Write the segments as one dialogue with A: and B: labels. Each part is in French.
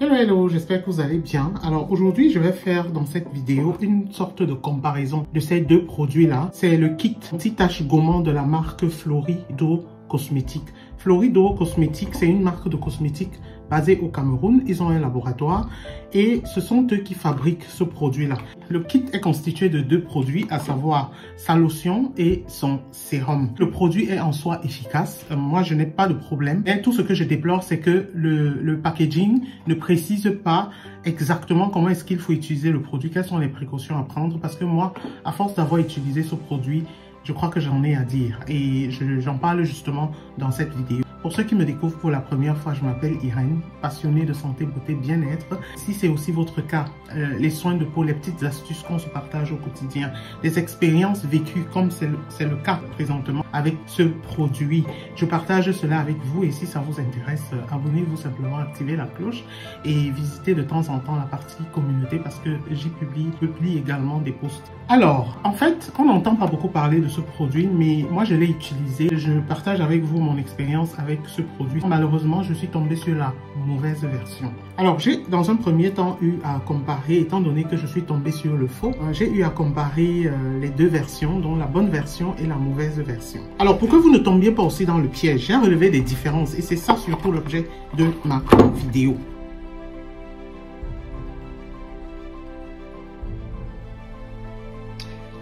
A: Hello, hello, j'espère que vous allez bien. Alors aujourd'hui, je vais faire dans cette vidéo une sorte de comparaison de ces deux produits-là. C'est le kit anti-tache gommant de la marque Florido Cosmétiques. Florido Cosmétiques, c'est une marque de cosmétiques basée au Cameroun. Ils ont un laboratoire et ce sont eux qui fabriquent ce produit-là. Le kit est constitué de deux produits, à savoir sa lotion et son sérum. Le produit est en soi efficace. Moi, je n'ai pas de problème. Et tout ce que je déplore, c'est que le packaging ne précise pas exactement comment est-ce qu'il faut utiliser le produit, quelles sont les précautions à prendre. Parce que moi, à force d'avoir utilisé ce produit, je crois que j'en ai à dire et j'en parle justement dans cette vidéo. Pour ceux qui me découvrent pour la première fois, je m'appelle Irène, passionnée de santé, beauté, bien-être. Si c'est aussi votre cas, les soins de peau, les petites astuces qu'on se partage au quotidien, des expériences vécues comme c'est le cas présentement avec ce produit. Je partage cela avec vous et si ça vous intéresse, abonnez-vous simplement, activez la cloche et visitez de temps en temps la partie communauté parce que j'y publie également des posts. Alors, en fait, on n'entend pas beaucoup parler de ce produit, mais moi je l'ai utilisé. Je partage avec vous mon expérience avec ce produit. Malheureusement, je suis tombée sur la mauvaise version. Alors, j'ai dans un premier temps eu à comparer, étant donné que je suis tombée sur le faux, j'ai eu à comparer les deux versions, dont la bonne version et la mauvaise version. Alors, pour que vous ne tombiez pas aussi dans le piège, j'ai relevé des différences et c'est ça surtout l'objet de ma vidéo.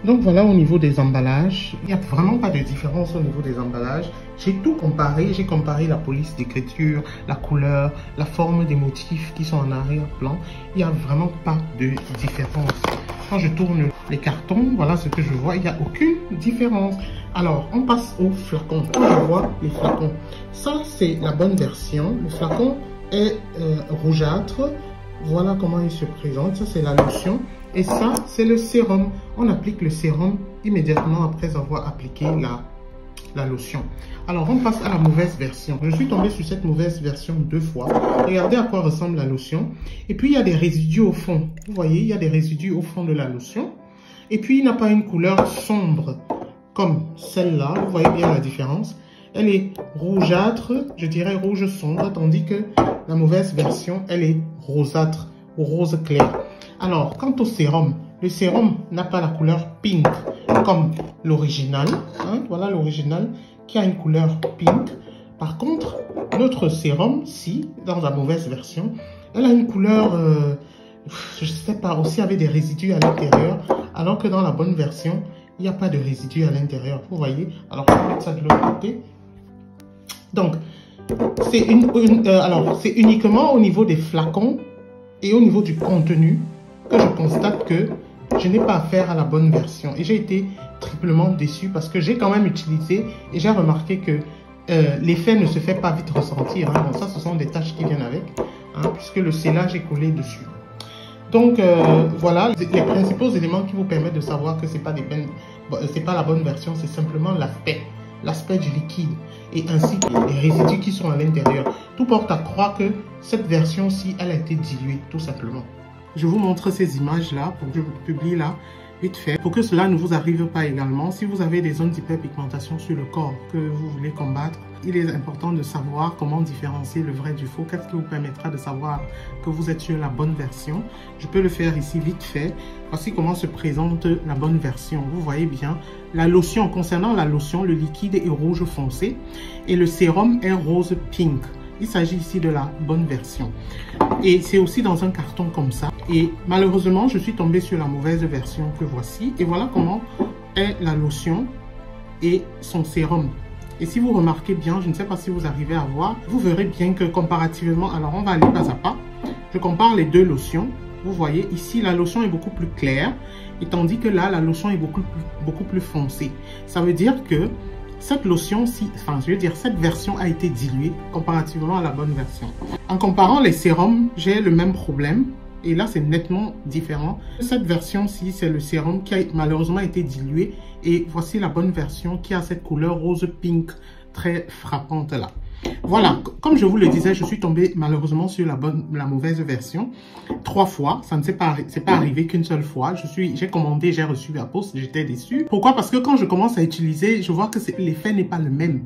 A: Donc voilà au niveau des emballages, il n'y a vraiment pas de différence au niveau des emballages. J'ai tout comparé, j'ai comparé la police d'écriture, la couleur, la forme des motifs qui sont en arrière-plan. Il n'y a vraiment pas de différence. Quand je tourne les cartons, voilà ce que je vois, il n'y a aucune différence. Alors on passe au flacon. Quand je vois les flacons, ça c'est la bonne version. Le flacon est rougeâtre. Voilà comment il se présente. Ça c'est la lotion. Et ça, c'est le sérum. On applique le sérum immédiatement après avoir appliqué la lotion. Alors, on passe à la mauvaise version. Je suis tombé sur cette mauvaise version 2 fois. Regardez à quoi ressemble la lotion. Et puis, il y a des résidus au fond. Vous voyez, il y a des résidus au fond de la lotion. Et puis, il n'a pas une couleur sombre comme celle-là. Vous voyez bien la différence. Elle est rougeâtre, je dirais rouge sombre, tandis que la mauvaise version, elle est rosâtre ou rose clair. Alors, quant au sérum, le sérum n'a pas la couleur pink comme l'original. Hein, voilà l'original qui a une couleur pink. Par contre, notre sérum, si, dans la mauvaise version, elle a une couleur, je ne sais pas, aussi avec des résidus à l'intérieur. Alors que dans la bonne version, il n'y a pas de résidus à l'intérieur. Vous voyez? Alors, on va mettre ça de l'autre côté. Donc, c'est uniquement au niveau des flacons et au niveau du contenu que je constate que je n'ai pas affaire à la bonne version. Et j'ai été triplement déçu parce que j'ai quand même utilisé et j'ai remarqué que l'effet ne se fait pas vite ressentir. Hein. Bon, ça, ce sont des tâches qui viennent avec, hein, puisque le scellage est collé dessus. Donc, voilà les principaux éléments qui vous permettent de savoir que c'est pas la bonne version, c'est simplement l'aspect du liquide et ainsi que les résidus qui sont à l'intérieur. Tout porte à croire que cette version-ci, elle a été diluée, tout simplement. Je vous montre ces images-là, pour que je vous publie là, vite fait. Pour que cela ne vous arrive pas également, si vous avez des zones d'hyperpigmentation sur le corps que vous voulez combattre, il est important de savoir comment différencier le vrai du faux. Qu'est-ce qui vous permettra de savoir que vous êtes sur la bonne version? Je peux le faire ici vite fait. Voici comment se présente la bonne version. Vous voyez bien, la lotion, concernant la lotion, le liquide est rouge foncé et le sérum est rose pink. Il s'agit ici de la bonne version. Et c'est aussi dans un carton comme ça. Et malheureusement, je suis tombée sur la mauvaise version que voici. Et voilà comment est la lotion et son sérum. Et si vous remarquez bien, je ne sais pas si vous arrivez à voir, vous verrez bien que comparativement, alors on va aller pas à pas. Je compare les deux lotions. Vous voyez, ici, la lotion est beaucoup plus claire. Et tandis que là, la lotion est beaucoup plus foncée. Ça veut dire que cette lotion-ci, cette version a été diluée comparativement à la bonne version. En comparant les sérums, j'ai le même problème. Et là, c'est nettement différent. Cette version-ci, c'est le sérum qui a malheureusement été dilué. Et voici la bonne version qui a cette couleur rose pink très frappante là. Voilà, comme je vous le disais, je suis tombée malheureusement sur la mauvaise version 3 fois. Ça ne s'est pas arrivé qu'une seule fois. J'ai commandé, j'ai reçu la poste, j'étais déçue. Pourquoi? Parce que quand je commence à utiliser, je vois que l'effet n'est pas le même.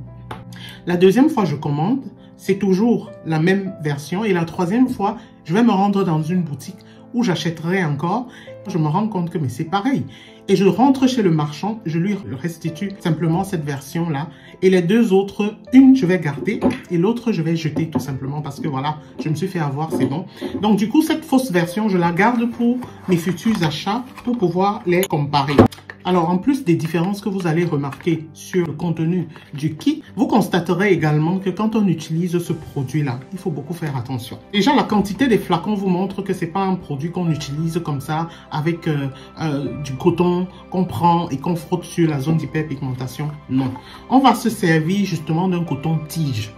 A: La deuxième fois, je commande, c'est toujours la même version. Et la troisième fois, je vais me rendre dans une boutique où j'achèterai encore. Je me rends compte que mais c'est pareil. Et je rentre chez le marchand, je lui restitue simplement cette version-là. Et les deux autres, une je vais garder et l'autre je vais jeter tout simplement parce que voilà, je me suis fait avoir, c'est bon. Donc du coup, cette fausse version, je la garde pour mes futurs achats pour pouvoir les comparer. Alors, en plus des différences que vous allez remarquer sur le contenu du kit, vous constaterez également que quand on utilise ce produit-là, il faut beaucoup faire attention. Déjà, la quantité des flacons vous montre que c'est pas un produit qu'on utilise comme ça avec du coton qu'on prend et qu'on frotte sur la zone d'hyperpigmentation. Non. On va se servir justement d'un coton tige.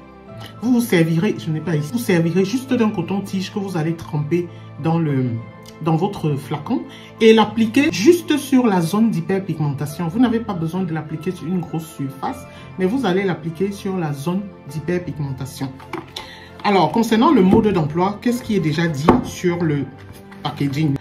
A: Vous vous servirez, je n'ai pas ici, vous servirez juste d'un coton tige que vous allez tremper dans votre flacon et l'appliquer juste sur la zone d'hyperpigmentation. Vous n'avez pas besoin de l'appliquer sur une grosse surface, mais vous allez l'appliquer sur la zone d'hyperpigmentation. Alors, concernant le mode d'emploi, qu'est-ce qui est déjà dit sur le packaging?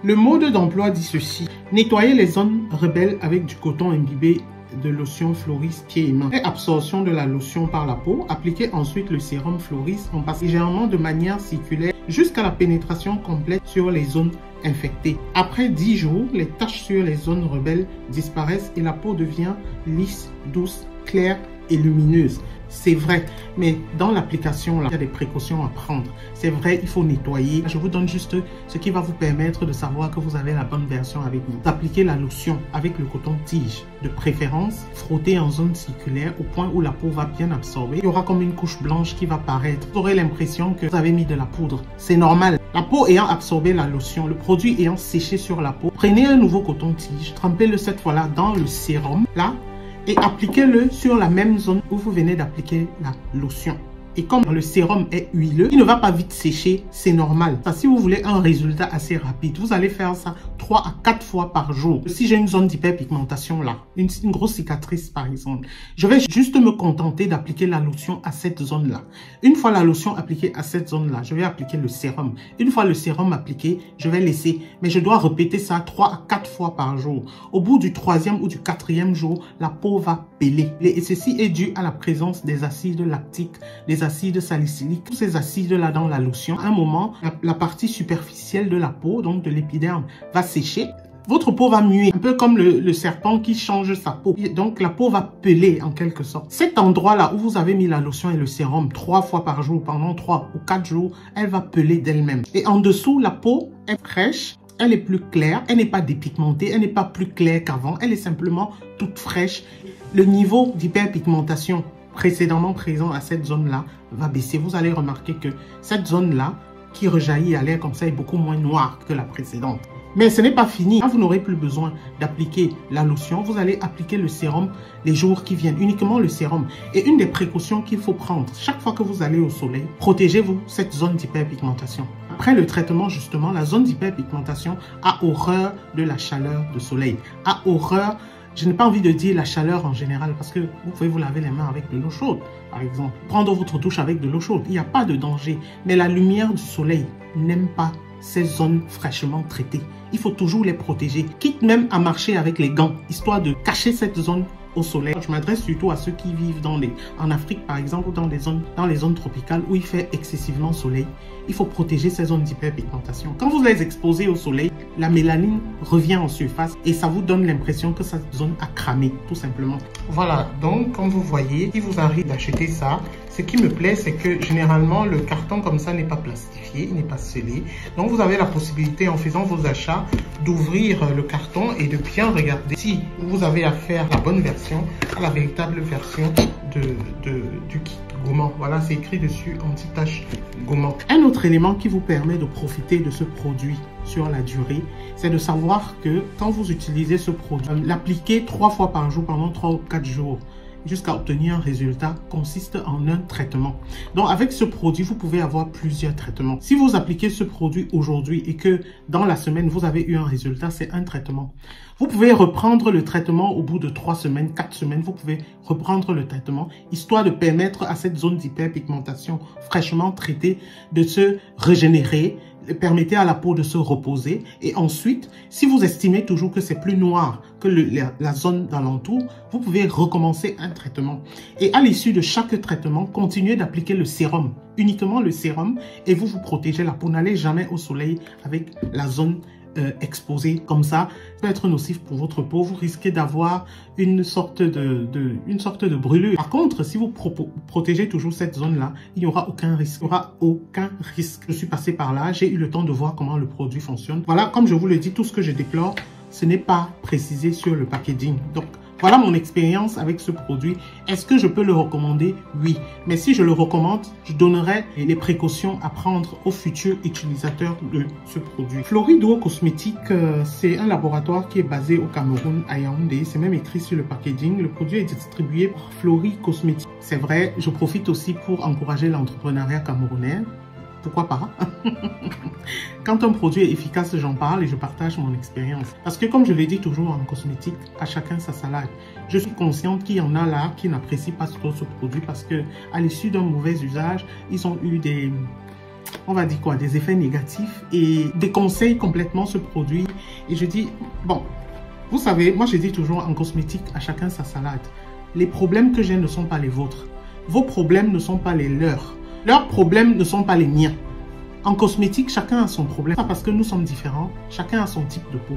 A: Le mode d'emploi dit ceci: nettoyer les zones rebelles avec du coton imbibé de lotion Floris pieds et mains. Et absorption de la lotion par la peau. Appliquez ensuite le sérum Floris en passant légèrement de manière circulaire jusqu'à la pénétration complète sur les zones infectées. Après 10 jours, les taches sur les zones rebelles disparaissent et la peau devient lisse, douce, claire et lumineuse. C'est vrai, mais dans l'application, il y a des précautions à prendre. C'est vrai, il faut nettoyer. Je vous donne juste ce qui va vous permettre de savoir que vous avez la bonne version avec vous. Appliquez la lotion avec le coton-tige. De préférence, frottez en zone circulaire au point où la peau va bien absorber. Il y aura comme une couche blanche qui va paraître. Vous aurez l'impression que vous avez mis de la poudre. C'est normal. La peau ayant absorbé la lotion, le produit ayant séché sur la peau, prenez un nouveau coton-tige, trempez-le cette fois-là dans le sérum, là, et appliquez-le sur la même zone où vous venez d'appliquer la lotion. Et comme le sérum est huileux, il ne va pas vite sécher, c'est normal. Ça, si vous voulez un résultat assez rapide, vous allez faire ça 3 à 4 fois par jour. Si j'ai une zone d'hyperpigmentation là, une grosse cicatrice par exemple, je vais juste me contenter d'appliquer la lotion à cette zone-là. Une fois la lotion appliquée à cette zone-là, je vais appliquer le sérum. Une fois le sérum appliqué, je vais laisser. Mais je dois répéter ça 3 à 4 fois par jour. Au bout du 3e ou du 4e jour, la peau va peler. Et ceci est dû à la présence des acides lactiques, des acides salicyliques, tous ces acides-là dans la lotion. À un moment, la partie superficielle de la peau, donc de l'épiderme, va sécher. Votre peau va muer, un peu comme le serpent qui change sa peau. Donc, la peau va peler en quelque sorte. Cet endroit-là où vous avez mis la lotion et le sérum 3 fois par jour, pendant 3 ou 4 jours, elle va peler d'elle-même. Et en dessous, la peau est fraîche. Elle est plus claire, elle n'est pas dépigmentée, elle n'est pas plus claire qu'avant, elle est simplement toute fraîche. Le niveau d'hyperpigmentation précédemment présent à cette zone-là va baisser. Vous allez remarquer que cette zone-là qui rejaillit à l'air comme ça est beaucoup moins noire que la précédente. Mais ce n'est pas fini. Quand vous n'aurez plus besoin d'appliquer la lotion, vous allez appliquer le sérum les jours qui viennent, uniquement le sérum. Et une des précautions qu'il faut prendre, chaque fois que vous allez au soleil, protégez-vous cette zone d'hyperpigmentation. Après le traitement, justement, la zone d'hyperpigmentation a horreur de la chaleur du soleil, a horreur. Je n'ai pas envie de dire la chaleur en général parce que vous pouvez vous laver les mains avec de l'eau chaude, par exemple. Prendre votre douche avec de l'eau chaude, il n'y a pas de danger. Mais la lumière du soleil n'aime pas ces zones fraîchement traitées. Il faut toujours les protéger, quitte même à marcher avec les gants, histoire de cacher cette zone au soleil. Je m'adresse surtout à ceux qui vivent en Afrique, par exemple, ou dans les zones tropicales où il fait excessivement soleil. Il faut protéger ces zones d'hyperpigmentation. Quand vous les exposez au soleil, la mélanine revient en surface et ça vous donne l'impression que cette zone a cramé, tout simplement. Voilà, donc comme vous voyez, si vous arrivez d'acheter ça, ce qui me plaît, c'est que généralement, le carton comme ça n'est pas plastifié, il n'est pas scellé. Donc vous avez la possibilité, en faisant vos achats, d'ouvrir le carton et de bien regarder si vous avez affaire à la bonne version, à la véritable version du kit gommant. Voilà, c'est écrit dessus anti-tache gommant. Un autre élément qui vous permet de profiter de ce produit sur la durée, c'est de savoir que quand vous utilisez ce produit, l'appliquer 3 fois par jour pendant 3 ou 4 jours jusqu'à obtenir un résultat consiste en un traitement. Donc avec ce produit, vous pouvez avoir plusieurs traitements. Si vous appliquez ce produit aujourd'hui et que dans la semaine, vous avez eu un résultat, c'est un traitement. Vous pouvez reprendre le traitement au bout de 3 semaines, 4 semaines, vous pouvez reprendre le traitement, histoire de permettre à cette zone d'hyperpigmentation fraîchement traitée de se régénérer, permettez à la peau de se reposer. Et ensuite, si vous estimez toujours que c'est plus noir que la zone d'alentour, vous pouvez recommencer un traitement. Et à l'issue de chaque traitement, continuez d'appliquer le sérum, uniquement le sérum, et vous vous protégez la peau. N'allez jamais au soleil avec la zone exposé comme ça, peut être nocif pour votre peau. Vous risquez d'avoir une sorte de brûlure. Par contre, si vous protégez toujours cette zone-là, il n'y aura aucun risque. Il n'y aura aucun risque. Je suis passé par là, j'ai eu le temps de voir comment le produit fonctionne. Voilà, comme je vous le dis, tout ce que je déplore, ce n'est pas précisé sur le packaging. Donc, voilà mon expérience avec ce produit. Est-ce que je peux le recommander? Oui. Mais si je le recommande, je donnerai les précautions à prendre aux futurs utilisateurs de ce produit. Flori Duo Cosmétique, c'est un laboratoire qui est basé au Cameroun, à Yaoundé. C'est même écrit sur le packaging. Le produit est distribué par Flori Cosmétique. C'est vrai, je profite aussi pour encourager l'entrepreneuriat camerounais. Pourquoi pas? Quand un produit est efficace, j'en parle et je partage mon expérience. Parce que comme je l'ai dit toujours en cosmétique, à chacun sa salade. Je suis consciente qu'il y en a là qui n'apprécient pas trop ce produit parce que à l'issue d'un mauvais usage, ils ont eu des, on va dire quoi, des effets négatifs et déconseillent complètement ce produit. Et je dis, bon, vous savez, moi je dis toujours en cosmétique, à chacun sa salade. Les problèmes que j'ai ne sont pas les vôtres. Vos problèmes ne sont pas les leurs. Leurs problèmes ne sont pas les miens. En cosmétique, chacun a son problème. Pas parce que nous sommes différents, chacun a son type de peau.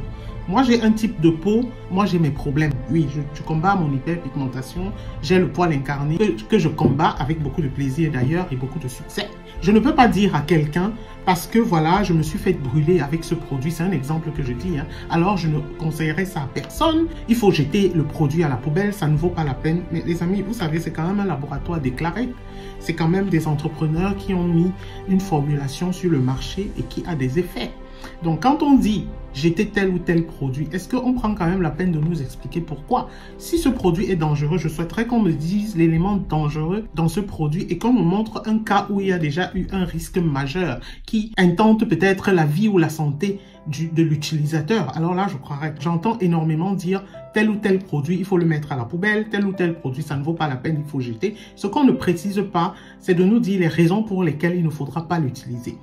A: Moi, j'ai un type de peau, moi j'ai mes problèmes. Oui, je combats mon hyperpigmentation, j'ai le poil incarné que je combats avec beaucoup de plaisir d'ailleurs et beaucoup de succès. Je ne peux pas dire à quelqu'un, parce que voilà, je me suis fait brûler avec ce produit, c'est un exemple que je dis, hein, alors je ne conseillerais ça à personne. Il faut jeter le produit à la poubelle, ça ne vaut pas la peine. Mais les amis, vous savez, c'est quand même un laboratoire déclaré. C'est quand même des entrepreneurs qui ont mis une formulation sur le marché et qui a des effets. Donc, quand on dit jeter tel ou tel produit, est-ce qu'on prend quand même la peine de nous expliquer pourquoi? Si ce produit est dangereux, je souhaiterais qu'on me dise l'élément dangereux dans ce produit et qu'on me montre un cas où il y a déjà eu un risque majeur qui intente peut-être la vie ou la santé de l'utilisateur. Alors là, je croirais. J'entends énormément dire tel ou tel produit, il faut le mettre à la poubelle, tel ou tel produit, ça ne vaut pas la peine, il faut jeter. Ce qu'on ne précise pas, c'est de nous dire les raisons pour lesquelles il ne faudra pas l'utiliser.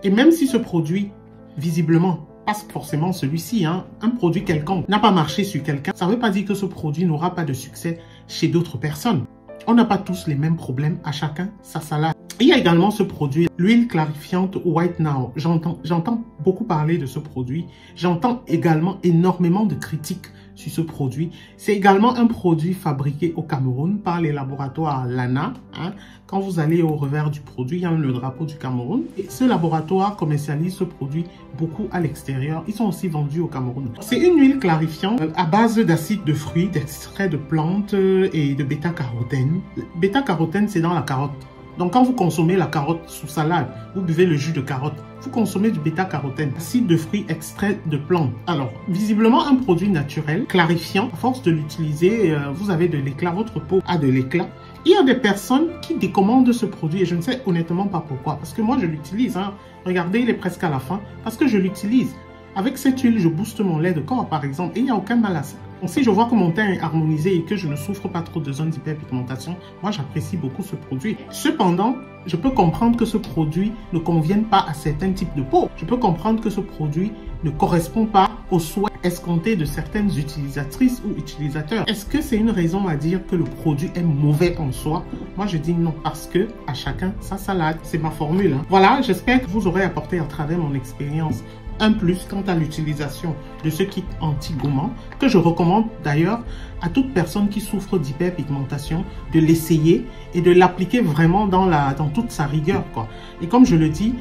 A: Et même si ce produit, visiblement, pas forcément celui-ci, hein, un produit quelconque n'a pas marché sur quelqu'un, ça ne veut pas dire que ce produit n'aura pas de succès chez d'autres personnes. On n'a pas tous les mêmes problèmes, à chacun sa salade. Il y a également ce produit, l'huile clarifiante White Now. J'entends beaucoup parler de ce produit. J'entends également énormément de critiques sur ce produit. C'est également un produit fabriqué au Cameroun par les laboratoires Lana. Hein. Quand vous allez au revers du produit, il y a le drapeau du Cameroun. Et ce laboratoire commercialise ce produit beaucoup à l'extérieur. Ils sont aussi vendus au Cameroun. C'est une huile clarifiante à base d'acide de fruits, d'extrait de plantes et de bêta-carotène. Bêta-carotène, c'est dans la carotte. Donc, quand vous consommez la carotte sous salade, vous buvez le jus de carotte, vous consommez du bêta-carotène, acide de fruits, extrait de plantes. Alors, visiblement, un produit naturel, clarifiant. À force de l'utiliser, vous avez de l'éclat, votre peau a de l'éclat. Il y a des personnes qui décommandent ce produit et je ne sais honnêtement pas pourquoi. Parce que moi, je l'utilise. Hein. Regardez, il est presque à la fin. Parce que je l'utilise. Avec cette huile, je booste mon lait de corps, par exemple. Et il n'y a aucun mal à ça. Donc, si je vois que mon teint est harmonisé et que je ne souffre pas trop de zones d'hyperpigmentation, moi, j'apprécie beaucoup ce produit. Cependant, je peux comprendre que ce produit ne convienne pas à certains types de peau. Je peux comprendre que ce produit ne correspond pas aux souhaits escomptés de certaines utilisatrices ou utilisateurs. Est-ce que c'est une raison à dire que le produit est mauvais en soi? Moi, je dis non, parce que à chacun sa salade. C'est ma formule. Hein. Voilà, j'espère que vous aurez apporté à travers mon expérience un plus quant à l'utilisation de ce kit anti-gommant que je recommande d'ailleurs à toute personne qui souffre d'hyperpigmentation de l'essayer et de l'appliquer vraiment dans toute sa rigueur, quoi. Et comme je le dis,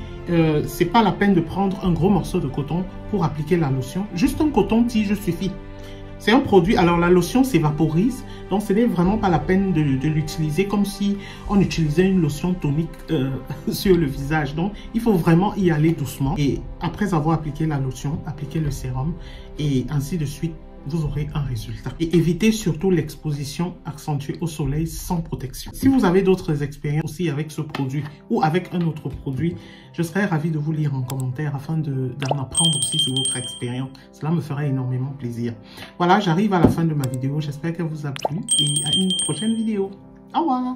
A: c'est pas la peine de prendre un gros morceau de coton pour appliquer la lotion. Juste un coton-tige suffit. C'est un produit, alors la lotion s'évaporise, donc ce n'est vraiment pas la peine de l'utiliser comme si on utilisait une lotion tonique sur le visage. Donc il faut vraiment y aller doucement et après avoir appliqué la lotion, appliquer le sérum et ainsi de suite, vous aurez un résultat. Et évitez surtout l'exposition accentuée au soleil sans protection. Si vous avez d'autres expériences aussi avec ce produit ou avec un autre produit, je serais ravi de vous lire en commentaire afin d'en apprendre aussi sur votre expérience. Cela me ferait énormément plaisir. Voilà, j'arrive à la fin de ma vidéo. J'espère qu'elle vous a plu et à une prochaine vidéo. Au revoir!